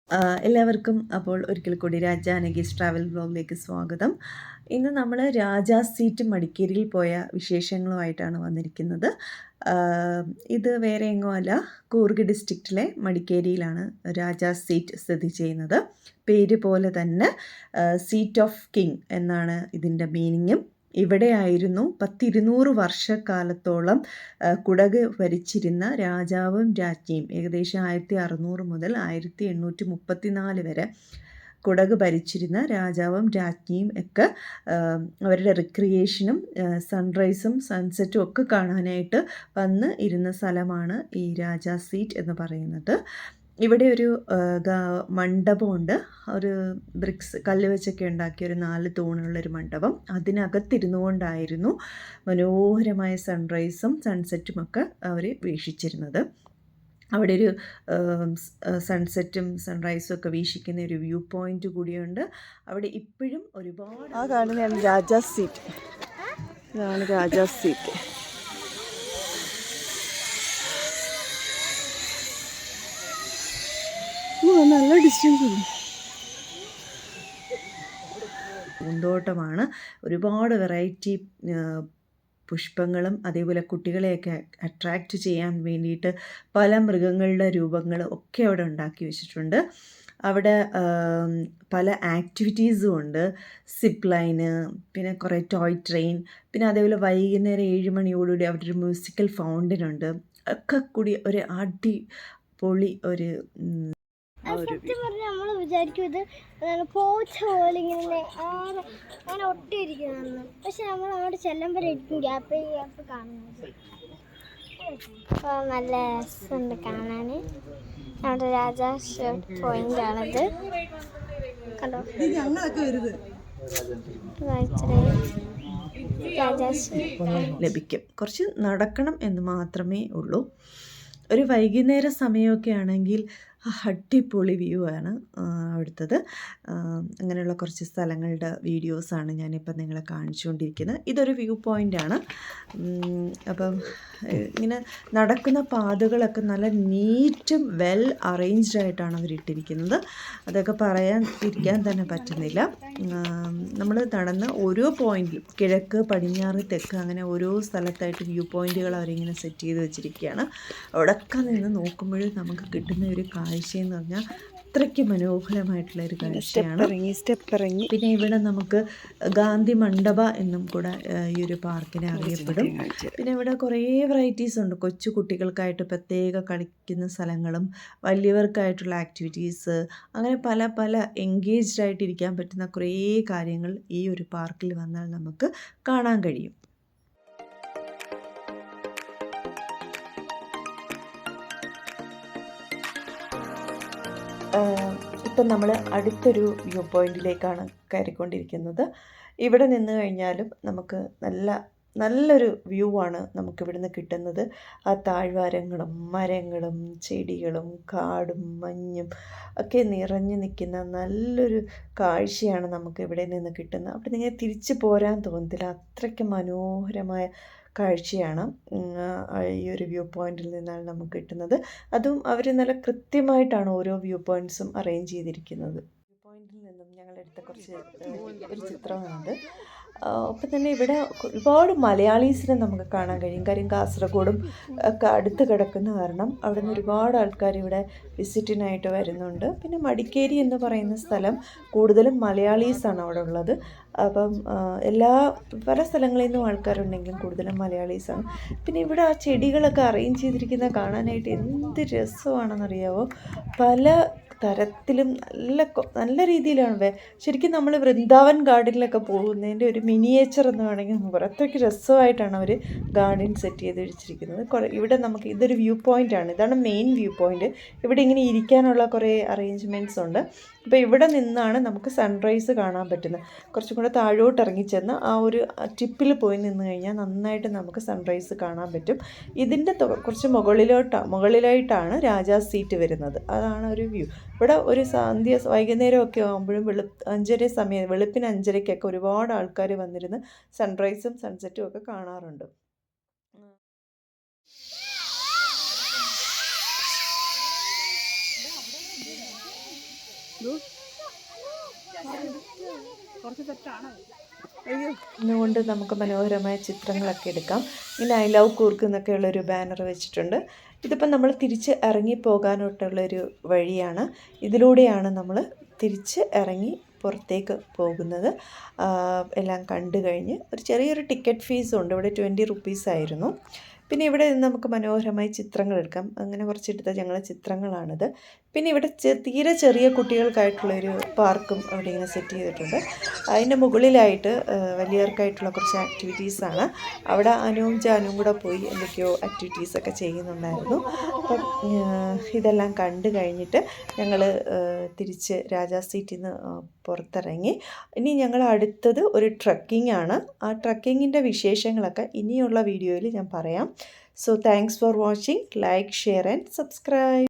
എല്ലാവർക്കും അപ്പോൾ ഒരിക്കൽ കൂടി രാജാനഗീസ് ട്രാവൽ വ്ലോഗിലേക്ക് സ്വാഗതം. ഇന്ന് നമ്മൾ രാജാസ് സീറ്റ് മടിക്കേരിയിൽ പോയ വിശേഷങ്ങളുമായിട്ടാണ് വന്നിരിക്കുന്നത്. ഇത് വേറെ എങ്ങും അല്ല, കൂർഗ് ഡിസ്ട്രിക്റ്റിലെ മടിക്കേരിയിലാണ് രാജാസ് സീറ്റ് സ്ഥിതി ചെയ്യുന്നത്. പേര് പോലെ തന്നെ സീറ്റ് ഓഫ് കിങ് എന്നാണ് ഇതിൻ്റെ മീനിങ്ങും. ഇവിടെയായിരുന്നു 200 വർഷക്കാലത്തോളം കുടക് ഭരിച്ചിരുന്ന രാജാവും രാജ്ഞിയും. ഏകദേശം 1600 മുതൽ 1834 വരെ കുടക് ഭരിച്ചിരുന്ന രാജാവും രാജ്ഞിയും ഒക്കെ അവരുടെ റിക്രിയേഷനും സൺറൈസും സൺസെറ്റും ഒക്കെ കാണാനായിട്ട് വന്ന് ഇരുന്ന സ്ഥലമാണ് ഈ രാജാ സീറ്റ് എന്ന് പറയുന്നത്. ഇവിടെ ഒരു മണ്ഡപമുണ്ട്. ഒരു ബ്രിക്സ് കല്ല് വെച്ചൊക്കെ ഉണ്ടാക്കിയ ഒരു 4 തൂണുള്ളൊരു മണ്ഡപം. അതിനകത്തിരുന്നു കൊണ്ടായിരുന്നു മനോഹരമായ സൺറൈസും സൺസെറ്റും ഒക്കെ അവർ വീക്ഷിച്ചിരുന്നത്. അവിടെ ഒരു സൺസെറ്റും സൺറൈസും ഒക്കെ വീക്ഷിക്കുന്ന ഒരു വ്യൂ പോയിന്റ് കൂടിയുണ്ട്. അവിടെ ഇപ്പോഴും ഒരുപാട് കാണുന്നതാണ് രാജാ സീറ്റ്. ഇതാണ് രാജാ സീറ്റ്. നല്ല ഡിസ്റ്റൻസ് ഉണ്ട്. പൂന്തോട്ടമാണ്. ഒരുപാട് വെറൈറ്റി പുഷ്പങ്ങളും അതേപോലെ കുട്ടികളെയൊക്കെ അട്രാക്റ്റ് ചെയ്യാൻ വേണ്ടിയിട്ട് പല മൃഗങ്ങളുടെ രൂപങ്ങൾ ഒക്കെ അവിടെ ഉണ്ടാക്കി വെച്ചിട്ടുണ്ട്. അവിടെ പല ആക്ടിവിറ്റീസും ഉണ്ട്. സിപ്പ് ലൈന്, പിന്നെ കുറേ ടോയ് ട്രെയിൻ, പിന്നെ അതേപോലെ വൈകുന്നേരം 7 മണിയോടുകൂടി അവിടെ ഒരു മ്യൂസിക്കൽ ഫൗണ്ടൻ ഉണ്ട്. ഒക്കെ കൂടി ഒരു അടിപൊളി ഒരു സത്യം പറഞ്ഞാൽ നമ്മൾ വിചാരിക്കും ഇത് പോച്ച പോലെ ഇങ്ങനെ അങ്ങനെ ഒട്ടിയിരിക്കുന്നതെന്ന്. പക്ഷെ നമ്മൾ അങ്ങോട്ട് ചെല്ലുമ്പോഴായിരിക്കും ഗ്യാപ്പ് കാണുന്നത്. നല്ല രസമുണ്ട് കാണാൻ. നമ്മുടെ രാജാ പോയിന്റ് ആണിത്, കണ്ടോ. ലഭിക്കും. കുറച്ച് നടക്കണം എന്ന് മാത്രമേ ഉള്ളൂ. ഒരു വൈകുന്നേര സമയമൊക്കെ ആണെങ്കിൽ അടിപൊളി വ്യൂ ആണ് അവിടുത്തത്. അങ്ങനെയുള്ള കുറച്ച് സ്ഥലങ്ങളുടെ വീഡിയോസാണ് ഞാനിപ്പോൾ നിങ്ങളെ കാണിച്ചുകൊണ്ടിരിക്കുന്നത്. ഇതൊരു വ്യൂ പോയിൻ്റാണ്. അപ്പം ഇങ്ങനെ നടക്കുന്ന പാതകളൊക്കെ നല്ല നീറ്റും വെൽ അറേഞ്ച്ഡ് ആയിട്ടാണ് അവരിട്ടിരിക്കുന്നത്. അതൊക്കെ ഇരിക്കാൻ തന്നെ പറ്റുന്നില്ല. നമ്മൾ നടന്ന് ഓരോ പോയിന്റിലും കിഴക്ക്, പടിഞ്ഞാറ്, തെക്ക് അങ്ങനെ ഓരോ സ്ഥലത്തായിട്ട് വ്യൂ പോയിന്റുകൾ അവരിങ്ങനെ സെറ്റ് ചെയ്ത് വെച്ചിരിക്കുകയാണ്. അവിടെയൊക്കെ നിന്ന് നോക്കുമ്പോഴും നമുക്ക് കിട്ടുന്ന ഒരു കാഴ്ചയെന്ന് പറഞ്ഞാൽ അത്രയ്ക്ക് മനോഹരമായിട്ടുള്ള ഒരു കാഴ്ചയാണ്. പിന്നെ ഇവിടെ നമുക്ക് ഗാന്ധി മണ്ഡപ എന്നും കൂടെ ഈ ഒരു പാർക്കിനെ അറിയപ്പെടും. പിന്നെ ഇവിടെ കുറേ വെറൈറ്റീസ് ഉണ്ട്. കൊച്ചു കുട്ടികൾക്കായിട്ട് പ്രത്യേക കളിക്കുന്ന സ്ഥലങ്ങളും വലിയവർക്കായിട്ടുള്ള ആക്ടിവിറ്റീസ്, അങ്ങനെ പല പല എൻഗേജ്ഡ് ആയിട്ടിരിക്കാൻ പറ്റുന്ന കുറേ കാര്യങ്ങൾ ഈ ഒരു പാർക്കിൽ വന്നാൽ നമുക്ക് കാണാൻ കഴിയും. ഇപ്പം നമ്മൾ അടുത്തൊരു വ്യൂ പോയിന്റിലേക്കാണ് കയറിക്കൊണ്ടിരിക്കുന്നത്. ഇവിടെ നിന്ന് കഴിഞ്ഞാലും നമുക്ക് നല്ലൊരു വ്യൂ ആണ് നമുക്കിവിടുന്ന് കിട്ടുന്നത്. ആ താഴ്വാരങ്ങളും മരങ്ങളും ചെടികളും കാടും മഞ്ഞും ഒക്കെ നിറഞ്ഞു നിൽക്കുന്ന നല്ലൊരു കാഴ്ചയാണ് നമുക്ക് ഇവിടെ നിന്ന് കിട്ടുന്നത്. അവിടെ നിങ്ങൾ തിരിച്ചു പോരാൻ തോന്നത്തില്ല, അത്രയ്ക്ക് മനോഹരമായ കാഴ്ചയാണ് ഈ ഒരു വ്യൂ പോയിന്റിൽ നിന്നാണ് നമുക്ക് കിട്ടുന്നത്. അതും അവർ നല്ല കൃത്യമായിട്ടാണ് ഓരോ വ്യൂ പോയിന്റ്സും അറേഞ്ച് ചെയ്തിരിക്കുന്നത്. വ്യൂ പോയിന്റിൽ നിന്നും ഞങ്ങളെടുത്ത ഒരു ചിത്രമാണത്. ഒപ്പം തന്നെ ഇവിടെ ഒരുപാട് മലയാളീസിനെ നമുക്ക് കാണാൻ കഴിയും. കാര്യം കാസർഗോഡും ഒക്കെ അടുത്ത് കിടക്കുന്ന കാരണം അവിടെ നിന്ന് ഒരുപാട് ആൾക്കാർ ഇവിടെ വിസിറ്റിനായിട്ട് വരുന്നുണ്ട്. പിന്നെ മടിക്കേരി എന്ന് പറയുന്ന സ്ഥലം കൂടുതലും മലയാളീസാണ് അവിടെ ഉള്ളത്. അപ്പം പല സ്ഥലങ്ങളിൽ നിന്നും ആൾക്കാരുണ്ടെങ്കിലും കൂടുതലും മലയാളീസാണ്. പിന്നെ ഇവിടെ ആ ചെടികളൊക്കെ അറേഞ്ച് ചെയ്തിരിക്കുന്ന കാണാനായിട്ട് എന്ത് രസമാണെന്നറിയാവോ. പല തരത്തിലും നല്ല രീതിയിലാണ്. ശരിക്കും നമ്മൾ വൃന്ദാവൻ ഗാർഡനിലൊക്കെ പോകുന്നതിൻ്റെ ഒരു മിനിയേച്ചർ എന്ന് വേണമെങ്കിൽ നമുക്ക് പറയാം. അത്രയ്ക്ക് രസമായിട്ടാണ് അവർ ഗാർഡൻ സെറ്റ് ചെയ്ത് വെച്ചിരിക്കുന്നത്. ഇവിടെ നമുക്ക് ഇതൊരു വ്യൂ പോയിൻ്റാണ്. ഇതാണ് മെയിൻ വ്യൂ പോയിൻ്റ്. ഇവിടെ ഇങ്ങനെ ഇരിക്കാനുള്ള കുറേ അറേഞ്ച്മെൻറ്റ്സ് ഉണ്ട്. അപ്പോൾ ഇവിടെ നിന്നാണ് നമുക്ക് സൺറൈസ് കാണാൻ പറ്റുന്നത്. കുറച്ചും കൂടെ താഴോട്ട് ഇറങ്ങിച്ചെന്ന് ആ ഒരു ടിപ്പിൽ പോയി നിന്ന് കഴിഞ്ഞാൽ നന്നായിട്ട് നമുക്ക് സൺറൈസ് കാണാൻ പറ്റും. ഇതിൻ്റെ കുറച്ച് മുകളിലായിട്ടാണ് രാജാ സീറ്റ് വരുന്നത്. അതാണ് ഒരു വ്യൂ. ഇവിടെ ഒരു വൈകുന്നേരമൊക്കെ ആകുമ്പോഴും വെളുപ്പിന് 5:30 ഒരുപാട് ആൾക്കാർ വന്നിരുന്ന് സൺറൈസും സൺസെറ്റും ഒക്കെ കാണാറുണ്ട്. കുറച്ച് തെറ്റാണ്. അയ്യോ, ഇന്നുകൊണ്ട് നമുക്ക് മനോഹരമായ ചിത്രങ്ങളൊക്കെ എടുക്കാം. ഇങ്ങനെ ഐ ലവ് കൂർഗ് എന്നൊക്കെയുള്ളൊരു ബാനർ വെച്ചിട്ടുണ്ട്. ഇതിപ്പം നമ്മൾ തിരിച്ച് ഇറങ്ങി പോകാനായിട്ടുള്ളൊരു വഴിയാണ്. ഇതിലൂടെയാണ് നമ്മൾ തിരിച്ച് ഇറങ്ങി പുറത്തേക്ക് പോകുന്നത്. എല്ലാം കണ്ടു കഴിഞ്ഞ് ഒരു ചെറിയൊരു ടിക്കറ്റ് ഫീസുണ്ട്. ഇവിടെ 20 റുപ്പീസായിരുന്നു. പിന്നെ ഇവിടെ നിന്ന് നമുക്ക് മനോഹരമായി ചിത്രങ്ങൾ എടുക്കാം. അങ്ങനെ കുറച്ചെടുത്ത ഞങ്ങളുടെ ചിത്രങ്ങളാണിത്. പിന്നെ ഇവിടെ തീരെ ചെറിയ കുട്ടികൾക്കായിട്ടുള്ളൊരു പാർക്കും അവിടെ ഇങ്ങനെ സെറ്റ് ചെയ്തിട്ടുണ്ട്. അതിൻ്റെ മുകളിലായിട്ട് വലിയവർക്കായിട്ടുള്ള കുറച്ച് ആക്ടിവിറ്റീസാണ്. അവിടെ അനുവും ജാനും കൂടെ പോയി എന്തൊക്കെയോ ആക്ടിവിറ്റീസൊക്കെ ചെയ്യുന്നുണ്ടായിരുന്നു. അപ്പം ഇതെല്ലാം കണ്ടു കഴിഞ്ഞിട്ട് ഞങ്ങൾ തിരിച്ച് രാജാസ് സീറ്റിൽ നിന്ന് പുറത്തിറങ്ങി. ഇനി ഞങ്ങൾ അടുത്തത് ഒരു ട്രക്കിംഗ് ആണ്. ആ ട്രക്കിങ്ങിൻ്റെ വിശേഷങ്ങളൊക്കെ ഇനിയുള്ള വീഡിയോയിൽ ഞാൻ പറയാം. So thanks for watching. Like, share and subscribe.